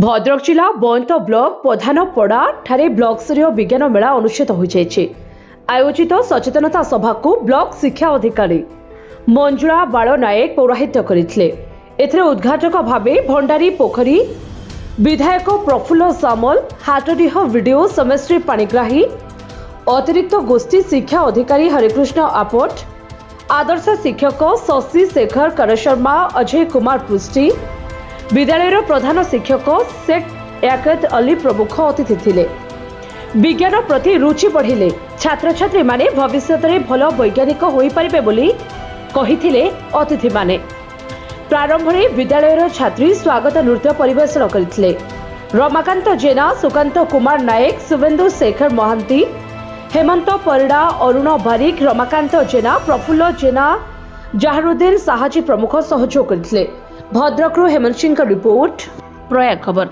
भद्रक जिला बयंत ब्लॉक प्रधानपड़ा ठारे ब्लॉक स्तरीय विज्ञान मेला अनुष्ठित हो आयोजित सचेतनता सभा को ब्लॉक शिक्षा अधिकारी मंजुला बाल नायक पौराहित्य करते उद्घाटक भावे भंडारी पोखरी विधायक प्रफुल्ल सामल हाटडीह वीडियो समश्री पाणिग्राही अतिरिक्त गोष्ठी शिक्षा अधिकारी हरिकृष्ण आपट आदर्श शिक्षक शशि शेखर करशर्मा अजय कुमार पृष्टि विद्यालय प्रधान शिक्षक शेख याकत अली प्रमुख अतिथि थिले। विज्ञान प्रति रुचि बढ़िले छात्र छात्री माने भविष्य में भल वैज्ञानिक हो पारिबे बोली कहिथिले अतिथि माने। प्रारंभ में विद्यालय छात्री स्वागत नृत्य परिवेषण करथिले। रमाकांत जेना, सुकांत कुमार नायक, शुभेन्दु शेखर महांती, हेमंत परिड़ा, अरुण बारिक, रमाकांत जेना, प्रफुल्ल जेना, जहारुद्दीन साहाजी प्रमुख सहयोग करथिले। भद्रकरू हेमंत सिंह का रिपोर्ट, प्रयाग खबर।